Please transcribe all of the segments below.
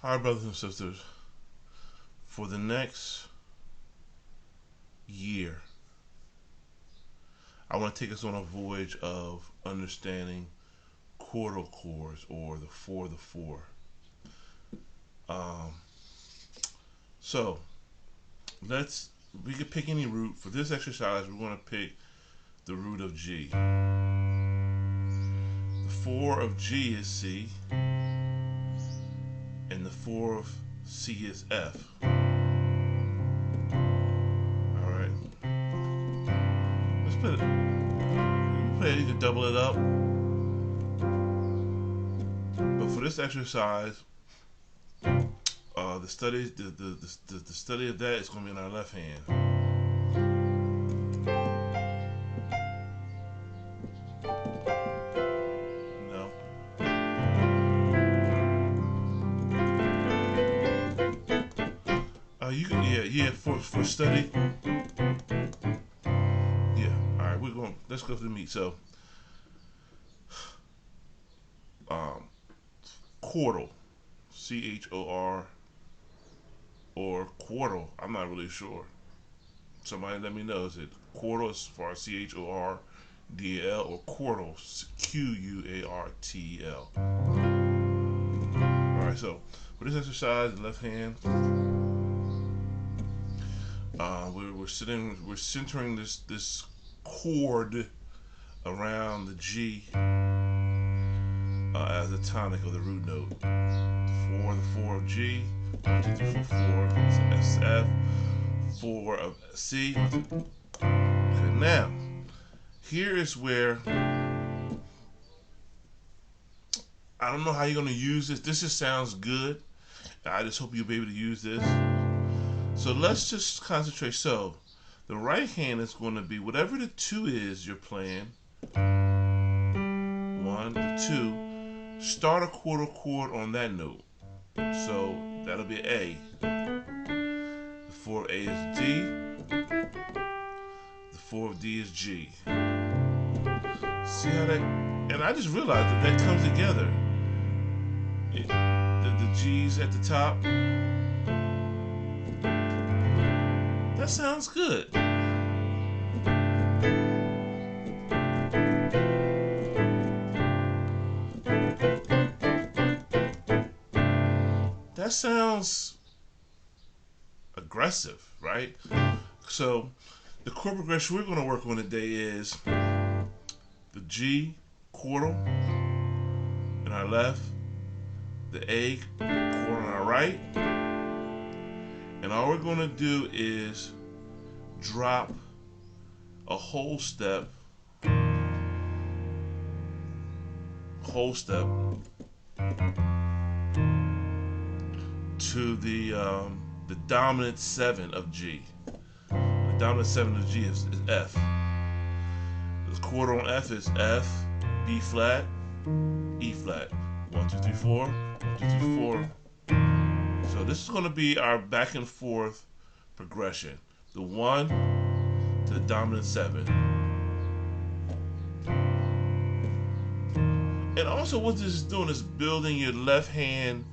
Hi, brothers and sisters. For the next year, I want to take us on a voyage of understanding quartal chords, or the 4. Um, so we could pick any root. For this exercise, we're going to pick the root of G. The 4 of G is C, and the 4 of C is F. Alright. Let's put it. You can double it up. But for this exercise, the study of that is going to be in our left hand. No. You can for study. Yeah. All right, let's go to the meat. So, Quartel, Chor, or Quartel. I'm not really sure. Somebody let me know. Is it Quartel as far as Chordal, or Quartel, Quartel? All right. So for this exercise, left hand. We're centering this chord around the G as the tonic of the root note. The 4 of G, 1, 2, 3, 4, 4. It's F, 4 of C. Okay, now here is where I don't know how you're gonna use this. This just sounds good. I just hope you'll be able to use this. So let's just concentrate. So the right hand is going to be whatever the 2 is you're playing. 1 to 2. Start a quarter chord on that note. So that'll be A. The 4 of A is D. The 4 of D is G. See how that? And I just realized that comes together. The G's at the top. That sounds good. That sounds aggressive, right? So the chord progression we're going to work on today is the G quartal in our left, the A chord on our right, and all we're going to do is drop a whole step to the dominant 7 of G. The dominant 7 of G is F. The chord on F is F, B flat, E flat. 1, 2, 3, 4. 1, 2, 3, 4. So this is going to be our back and forth progression. The 1 to the dominant 7. And also what this is doing is building your left hand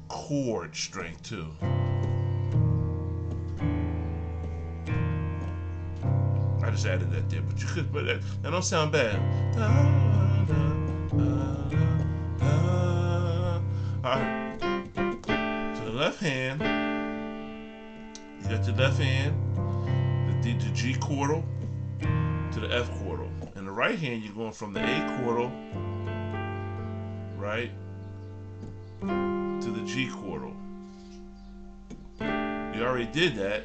chord strength too. I just added that there, but you could put that don't sound bad. Alright. So the left hand, you got the left hand, the G chordal to the F chordal. And the right hand, you're going from the A chordal, right, to the G chordal. You already did that.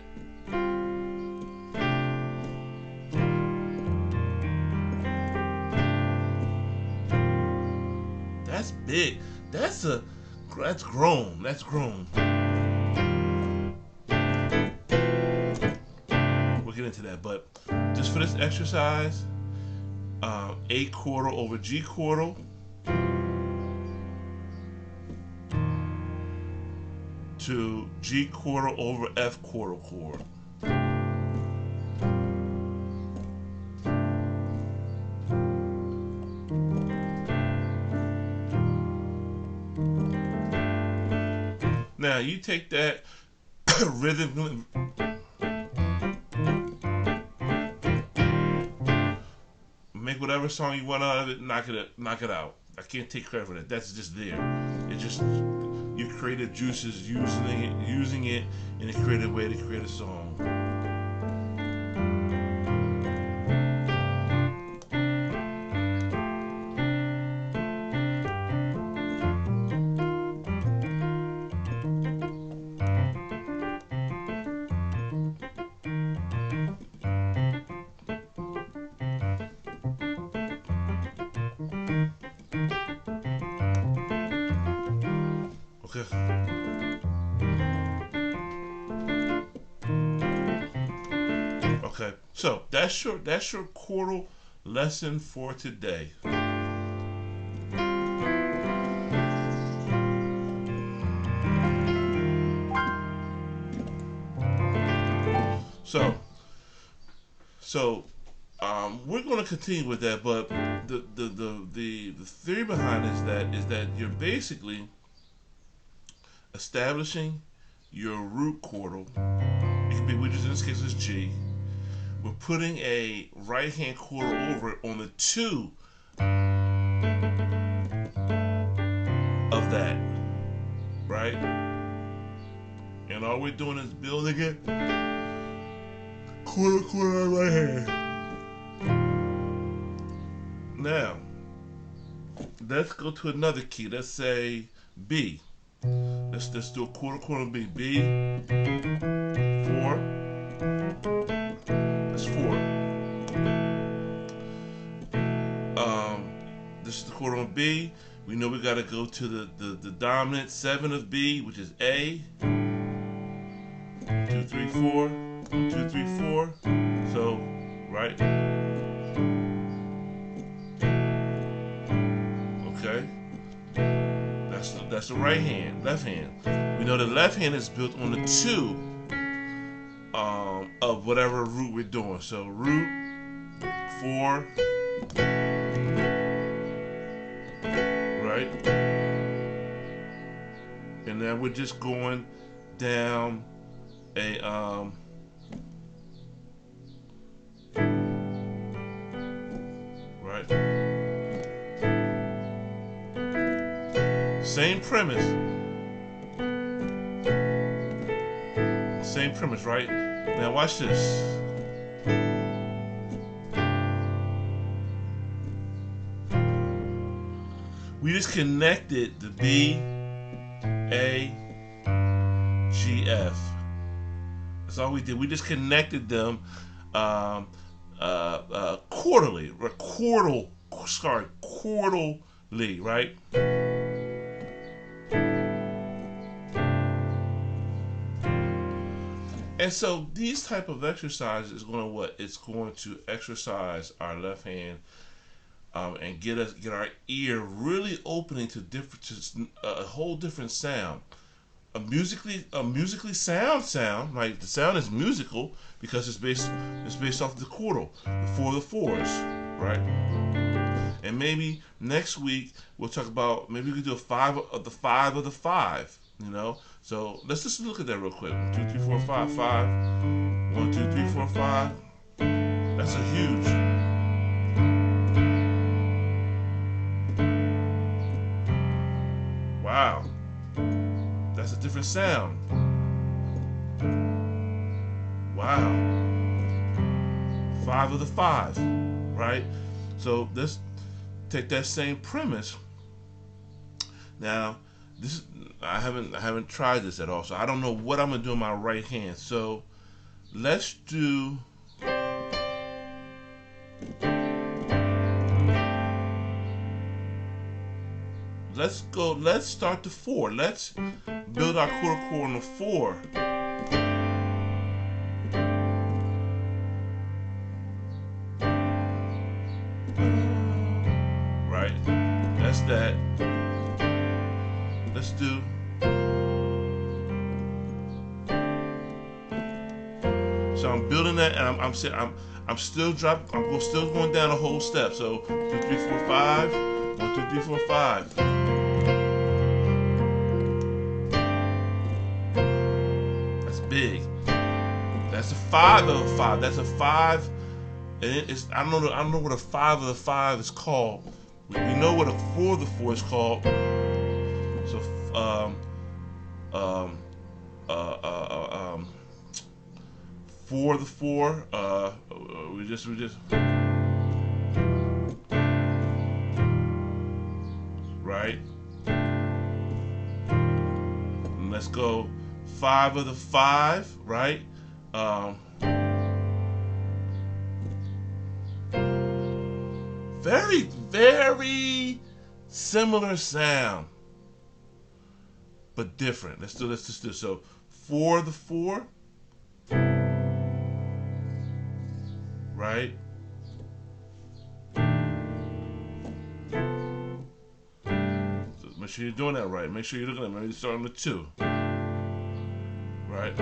That's big. That's grown. That's grown. We'll get into that, but just for this exercise, A chordal over G chordal to G chordal over F chordal chord. Now you take that rhythm, make whatever song you want out of it, knock it out. I can't take credit for that. That's just there. It just your creative juices using it in a creative way to create a song. Okay. Okay. So that's your chordal lesson for today. So we're going to continue with that, but the theory behind is that you're basically establishing your root chordal. It can be, which in this case is G. We're putting a right hand chordal over it on the 2 of that, right? And all we're doing is building it quarter on right hand. Now, let's go to another key. Let's say B. Let's do a quarter B. B, 4. That's 4. This is the quarter on B. We know we got to go to the dominant 7 of B, which is A. 1, 2, 3, 4. 1, 2, 3, 4. So, right. Okay. That's the right hand. Left hand. We know the left hand is built on the 2 of whatever root we're doing. So root 4, right? And then we're just going down a right. Same premise. Same premise, right? Now watch this. We just connected the B, A, G, F. That's all we did. We just connected them quarterly, quarterly, right? And so these type of exercises is going to what? It's going to exercise our left hand and get our ear really opening to a whole different sound. A musically sound. Like the sound is musical because it's based off the quartal, the 4 of the 4s, right? And maybe next week we'll talk about, maybe we could do a 5 of the 5 of the 5. You know, so let's just look at that real quick. 1, 2, 3, 4, 5, 5. 1, 2, 3, 4, 5. That's a huge. Wow, that's a different sound. Wow, 5 of the 5, right? So let's take that same premise. Now, this is, I haven't tried this at all, so I don't know what I'm gonna do in my right hand. So let's do let's start the 4. Let's build our quarter chord on the 4. Right? That's that. Let's do. So I'm building that, and I'm still going down a whole step. So 2, 3, 4, 5. 1, 2, 3, 4, 5. big. That's a 5 of a 5. That's a 5, and it's I don't know what a 5 of the 5 is called. We know what a 4 of the 4 is called. So 4 of the 4. We just. Right. And let's go 5 of the 5. Right. Very, very similar sound, but different. Let's just do so. 4 of the 4. Right. So make sure you're doing that right. Make sure you're looking at it. Maybe start on the 2. Right.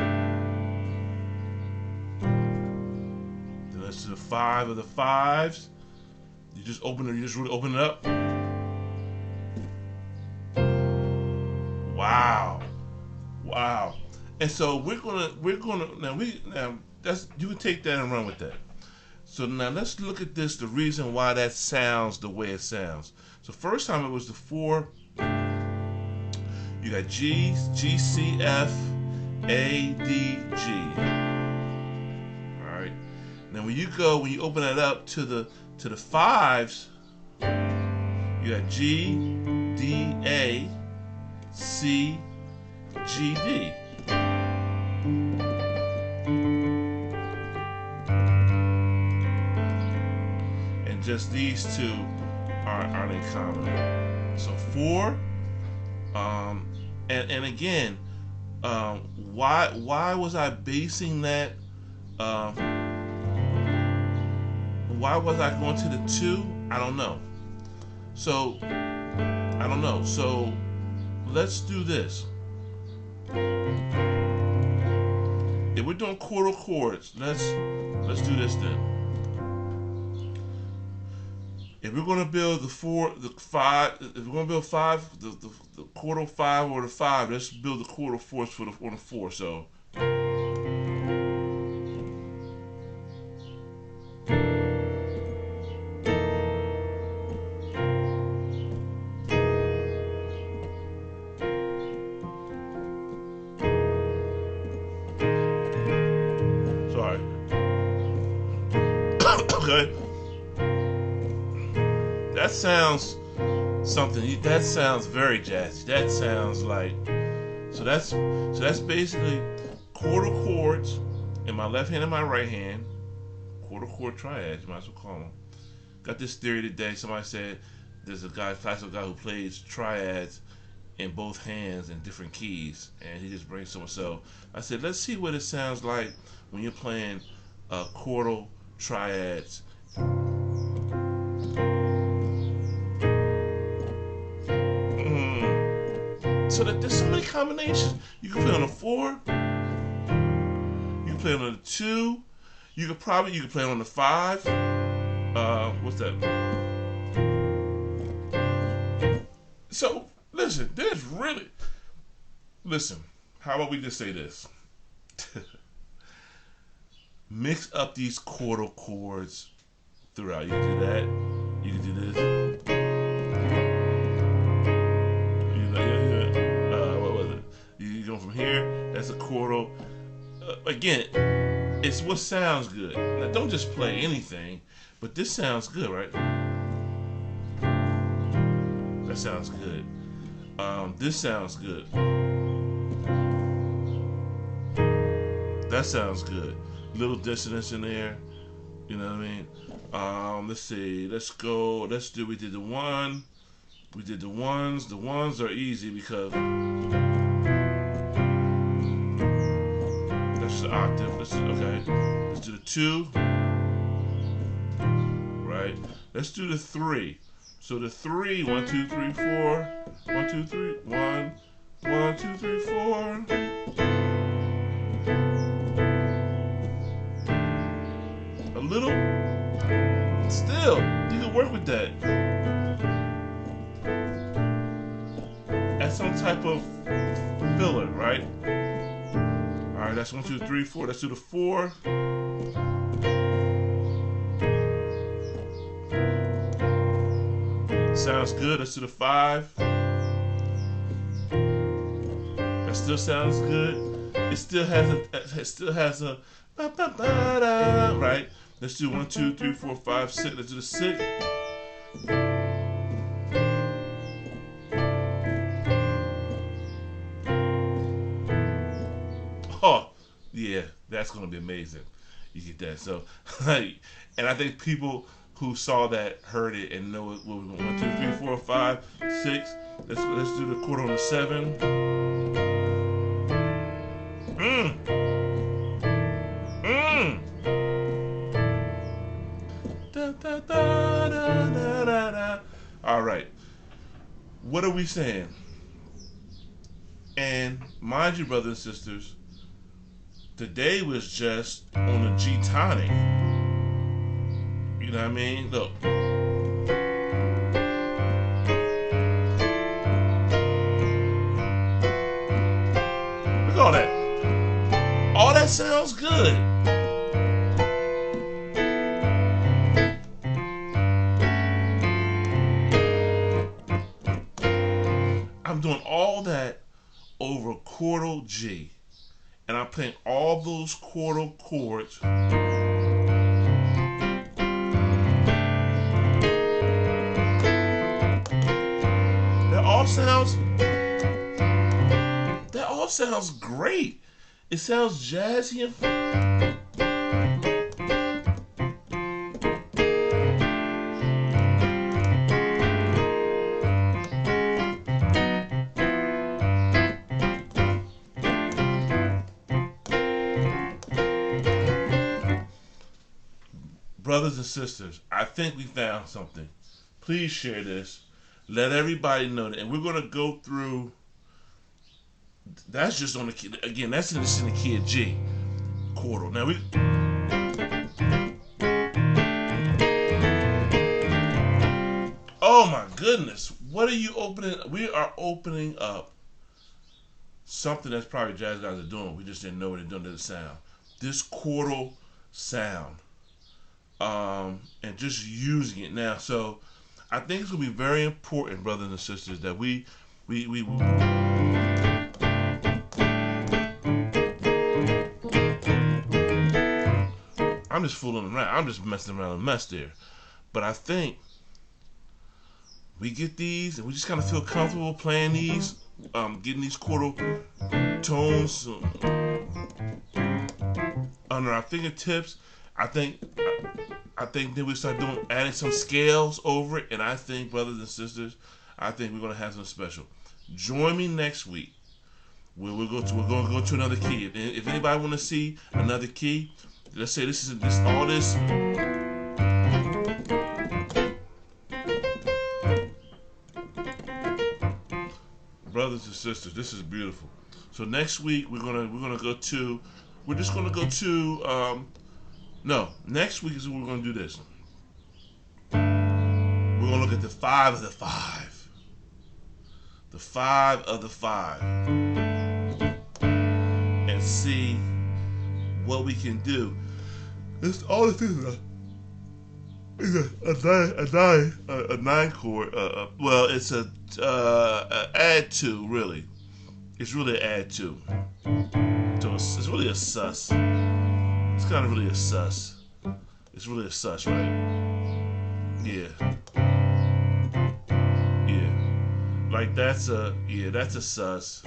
Then let's do the 5 of the 5s. You just open it. You just really open it up. Wow, wow. And so we're gonna now that's you can take that and run with that. So now let's look at this. The reason why that sounds the way it sounds. So first time it was the 4. You got G, G, C, F, A, D, G. All right. Now when you open that up to the 5s, you got G, D, A, C, G, D. And just these two aren't in common. So 4, and again, why was I basing that? Why was I going to the 2? I don't know. So let's do this. If we're doing chordal chords, let's do this then. If we're going to build the 5, if we're going to build 5, the chordal 5 or the 5, let's build the chordal 4s on the 4. So. Okay. That sounds something. That sounds very jazzy. That sounds like so that's basically chordal chords in my left hand and my right hand. Chordal chord triads, you might as well call them. Got this theory today. Somebody said there's a classical guy who plays triads in both hands in different keys, and he just brings someone. So I said, let's see what it sounds like when you're playing chordal triads. So that there's so many combinations. You can play on a 4. You can play on a 2. You could play on the 5. What's that? So listen, how about we just say this? Mix up these chordal chords throughout. You can do that. You can do this. What was it? You go from here. That's a chordal. Again, it's what sounds good. Now, don't just play anything, but this sounds good, right? That sounds good. This sounds good. That sounds good. Little dissonance in there. You know what I mean? Let's see. Let's go. We did the 1. We did the 1s. The 1s are easy because that's the octave. Okay. Let's do the 2. Right. Let's do the 3. So the 3, 1, 2, 3, 4. 1, 2, 3, 1, 1, 2, 3, 4. A little. Still, you can work with that. As some type of filler, right? Alright, right, that's 1, 2, 3, 4. Let's do the 4. Sounds good. Let's do the 5. That still sounds good. It still has a right. Let's do 1, 2, 3, 4, 5, 6. Let's do the 6. Oh, yeah, that's gonna be amazing. You get that. So, and I think people who saw that heard it and know what we want. 1, 2, 3, 4, 5, 6. Let's do the chord on the 7. Da, da, da, da, da, da, da. All right. What are we saying? And mind you, brothers and sisters, today was just on the G tonic. You know what I mean? Look. Look at all that. All that sounds good. I'm doing all that over Quartel G. And I'm playing all those Quartel chords. That all sounds great. It sounds jazzy and brothers and sisters, I think we found something. Please share this. Let everybody know that. And we're going to go through. That's just on the key. Again, that's just in the key of G. Quartel. Now we. Oh my goodness. What are you opening? We are opening up something that's probably jazz guys are doing. We just didn't know what they're doing to the sound. This Quartel sound. And just using it now. So I think it's gonna be very important, brothers and sisters, that we I'm just fooling around. I'm just messing around and mess there. But I think we get these and we just kind of feel comfortable playing these, getting these Quartel tones under our fingertips. I think then we start adding some scales over it, and I think, brothers and sisters, I think we're gonna have something special. Join me next week. We're gonna go to another key. If anybody want to see another key, let's say this is all this. Brothers and sisters, this is beautiful. So next week we're gonna go to. We're just gonna go to. No, next week is we're going to do this. We're going to look at the 5 of the 5. The 5 of the 5. And see what we can do. It's all the things. A 9 chord. Well, it's a add 2, really. It's really an add 2. So it's really a sus. It's kind of really a sus. It's really a sus, right? Yeah. Yeah. Like that's a sus.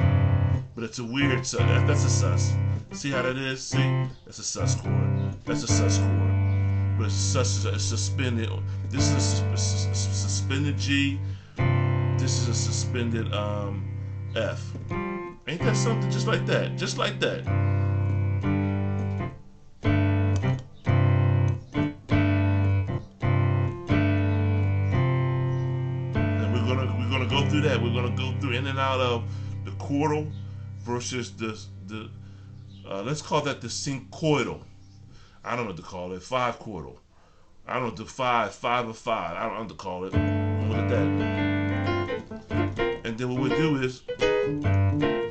But it's a weird sus. That's a sus. See how that is? See? That's a sus chord. That's a sus chord. But it's sus. It's suspended. This is a suspended G. This is a suspended F. Ain't that something? Just like that. Just like that. Through that, we're gonna go through in and out of the Quartel versus the let's call that the syncoidal. I don't know what to call it. 5 Quartel. I don't know the 5 of 5. I don't know what to call it. Look at that. And then what we'll do is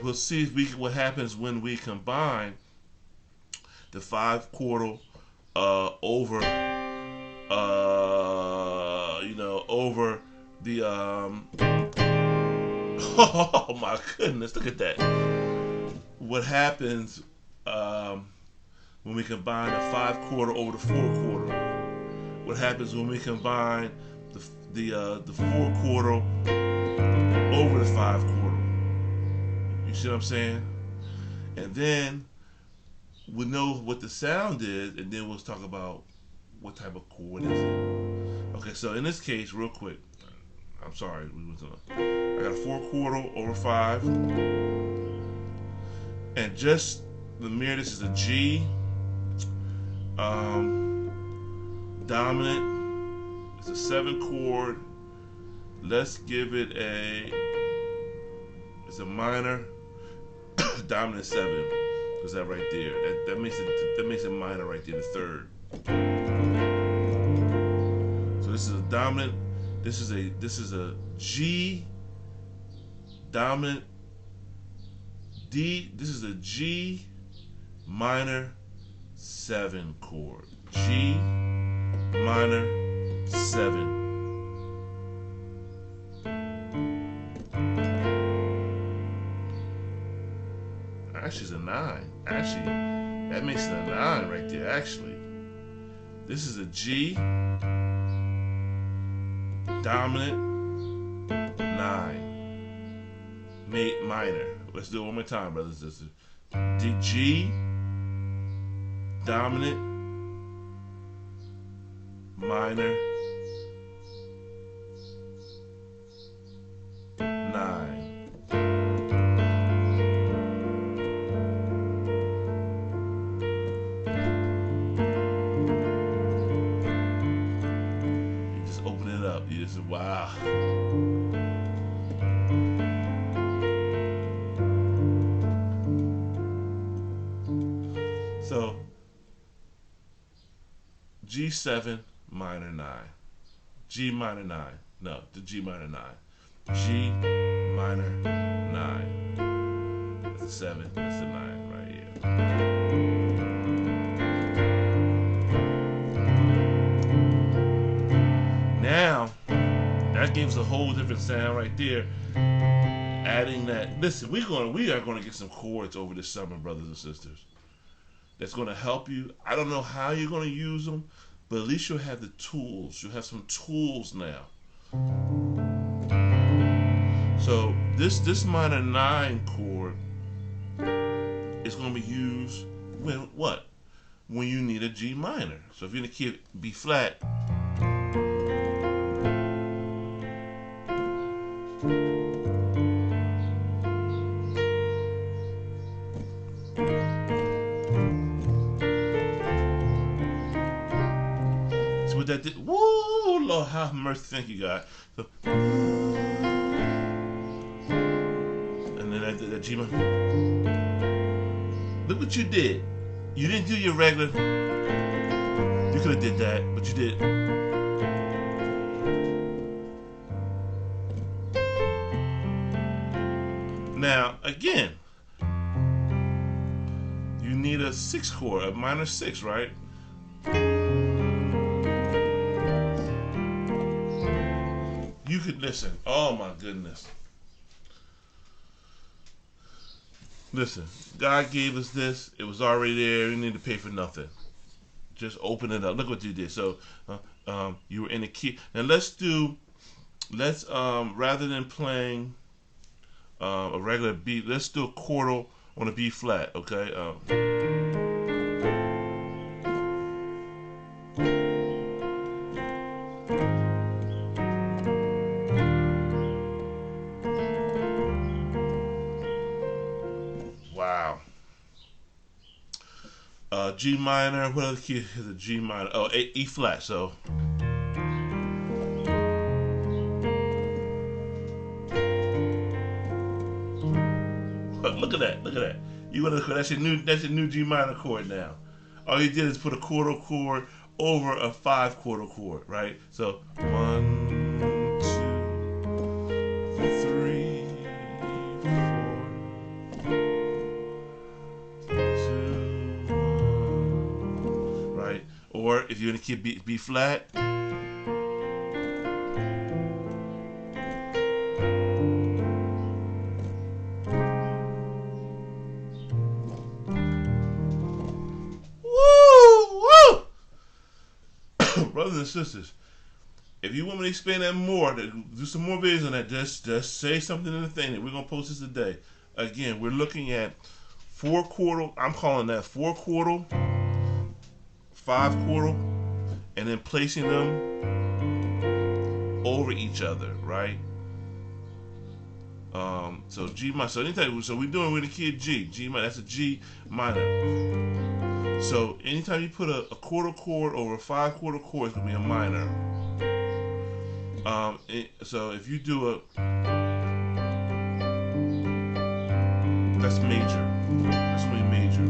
we'll see if what happens when we combine the 5/4 over over the oh my goodness, look at that. What happens when we combine the 5/4 over the 4/4? What happens when we combine the 4/4 over the 5/4? You see what I'm saying? And then we know what the sound is, and then we'll talk about what type of chord is it. Okay, so in this case, real quick, I'm sorry, I got a 4/4 over 5, and just the mirror. This is a G dominant. It's a 7 chord. Let's give it it's a minor dominant 7. Is that right there? That makes it minor right there, the 3rd. So this is a dominant. This is a G dominant D. This is a G minor 7 chord. G minor 7. Actually, it's a 9. Actually, that makes it a 9 right there. Actually, this is a G dominant 9 minor. Let's do it one more time, brothers and sisters. G dominant minor 9. You just wow. So G7 minor 9. G minor 9. No, the G minor 9. G minor 9. That's a 7. That's a 9 right here. Now, that gives a whole different sound right there. Adding that, listen, we are going to get some chords over this summer, brothers and sisters. That's going to help you. I don't know how you're going to use them, but at least you'll have the tools. You'll have some tools now. So this minor 9 chord is going to be used when what? When you need a G minor. So if you're in a key of B flat. What that did? Woo, Lord, have mercy! Thank you, God. So, and then that G minor. Look what you did. You didn't do your regular. You could have did that, but you did. Now again, you need a 6 chord, a minor 6, right? You could listen. Oh my goodness. Listen, God gave us this. It was already there. You need to pay for nothing. Just open it up. Look what you did. So you were in the key. Now let's rather than playing a regular B, let's do a quartal on a B flat. Okay. Wow. G minor. What other key is a G minor? Oh, E flat. So. Look at that. Look at that. You want to? That's your new G minor chord now. All you did is put a quarter chord over a 5/4 chord, right? So 1, 2, 3, 4. 2, 1, Or if you're in the key of B flat, woo! Brothers and sisters, if you want me to explain that more, do some more videos on that, just say something in the thing that we're going to post this today. Again, we're looking at 4/4, I'm calling that 4/4, 5/4, and then placing them over each other, right? So G minor. So anytime, so we're doing with the key of G minor. That's a G minor. So anytime you put a quarter chord over a 5/4 chord, it's gonna be a minor. So if you do a, that's major. That's gonna be major,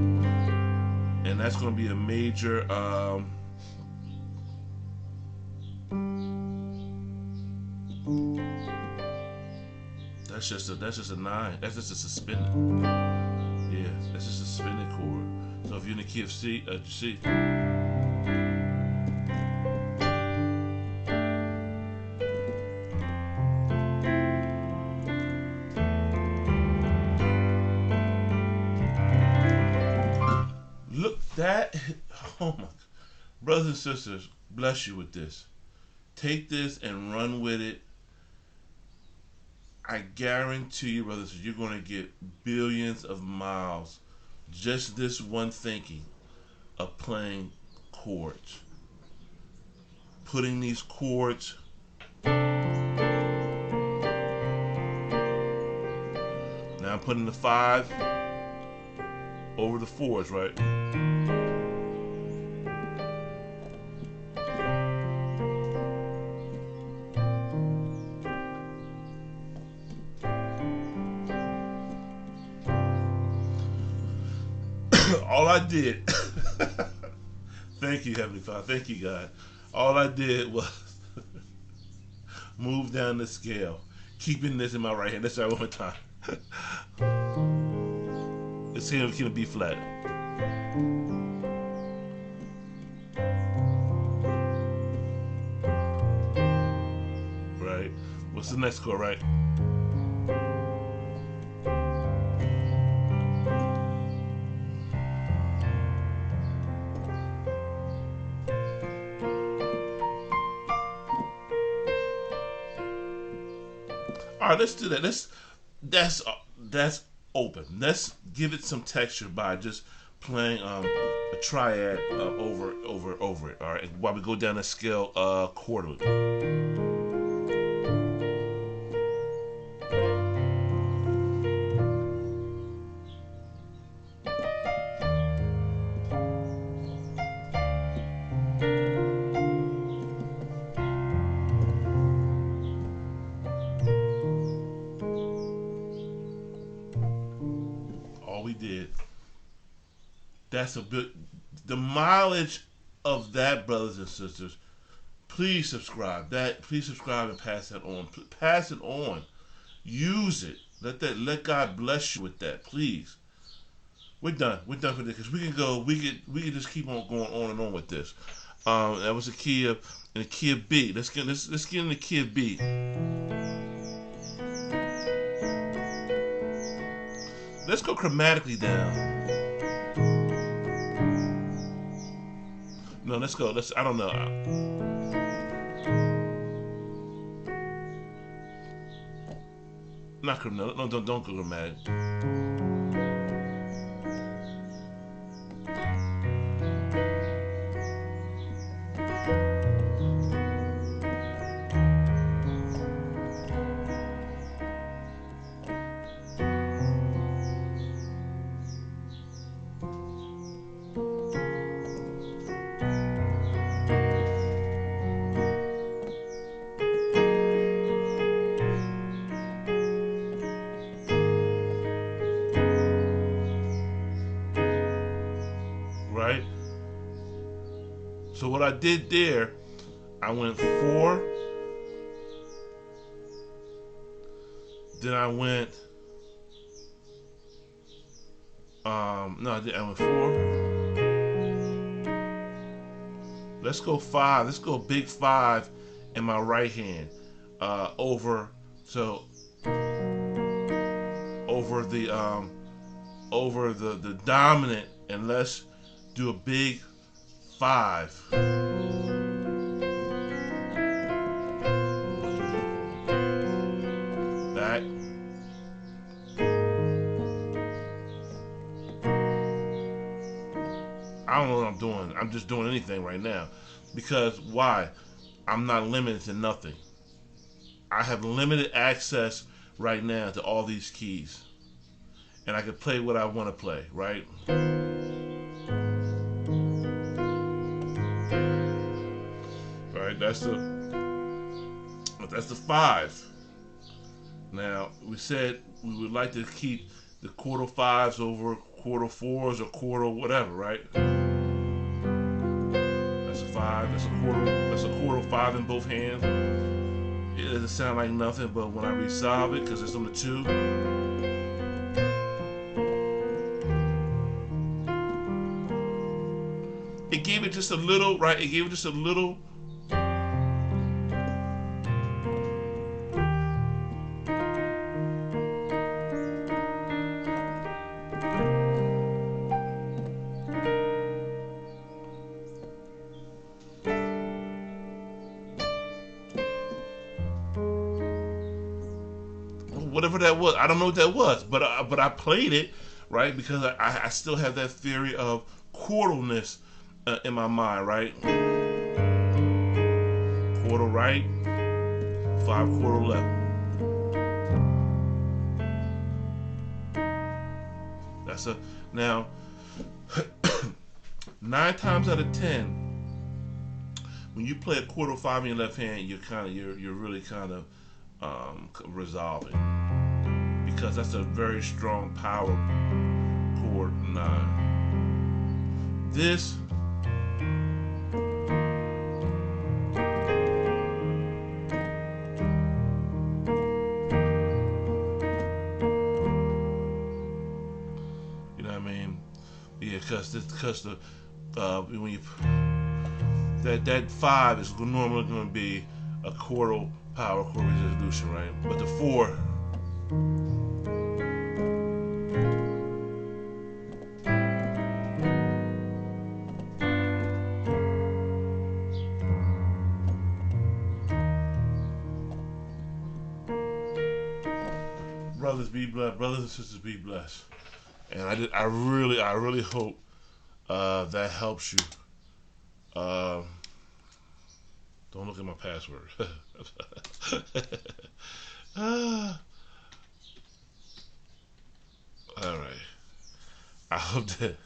and that's gonna be a major. That's just a 9. That's just a suspended. Yeah, that's just a suspended chord. So if you're in the key of C, C. Look that. Oh my, brothers and sisters, bless you with this. Take this and run with it. I guarantee you, brothers, you're going to get billions of miles just this one thinking of playing chords. Putting these chords now I'm putting the 5 over the 4s, right? All I did, thank you, Heavenly Father, thank you, God. All I did was move down the scale, keeping this in my right hand. Let's try one more time. It's here in B flat. Right? What's the next chord, right? All right, let's do that. That's open. Let's give it some texture by just playing a triad over it. All right, while we go down the scale quarterly. All we did. That's a bit. The mileage of that, brothers and sisters. Please subscribe. Please subscribe and pass that on. Pass it on. Use it. Let God bless you with that. Please. We're done. We're done for this because we can go. We can just keep on going on and on with this. That was a key of in the key of B. Let's get in the key of B. Let's go chromatically down. No, let's go. I don't know. Not chromatic. No, don't go chromatic. Right? So what I did there, I went 4, then I went no, I went 4, Let's go 5. Let's go big 5 in my right hand. Over so over the dominant, and let's do a big 5. That. I don't know what I'm doing. I'm just doing anything right now. Because why? I'm not limited to nothing. I have limited access right now to all these keys. And I can play what I want to play, right? Right, that's the 5. Now, we said we would like to keep the quarter 5s over quarter 4s or quarter whatever, right? That's a 5. That's a quarter 5 in both hands. It doesn't sound like nothing, but when I resolve it, because it's on the 2, it gave it just a little, right? It gave it just a little. Whatever that was, I don't know what that was, but I played it, right? Because I still have that theory of quartalness in my mind, right? Quarter right, 5 quarter left. That's a now 9 times out of 10, when you play a quarter 5 in your left hand, you're really kind of resolving, because that's a very strong power chord 9. This you know what I mean? Yeah, because the when you that 5 is normally going to be a quarter power chord resolution, right? But the 4, brothers be blessed, brothers and sisters be blessed. And I really hope that helps you. Don't look at my password. All right. I hope that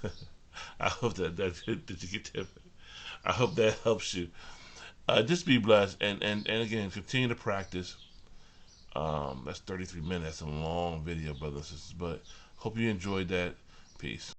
that did you get that? I hope that helps you. Just be blessed, and again, continue to practice. That's 33 minutes. That's a long video, brothers and sisters. But hope you enjoyed that. Peace.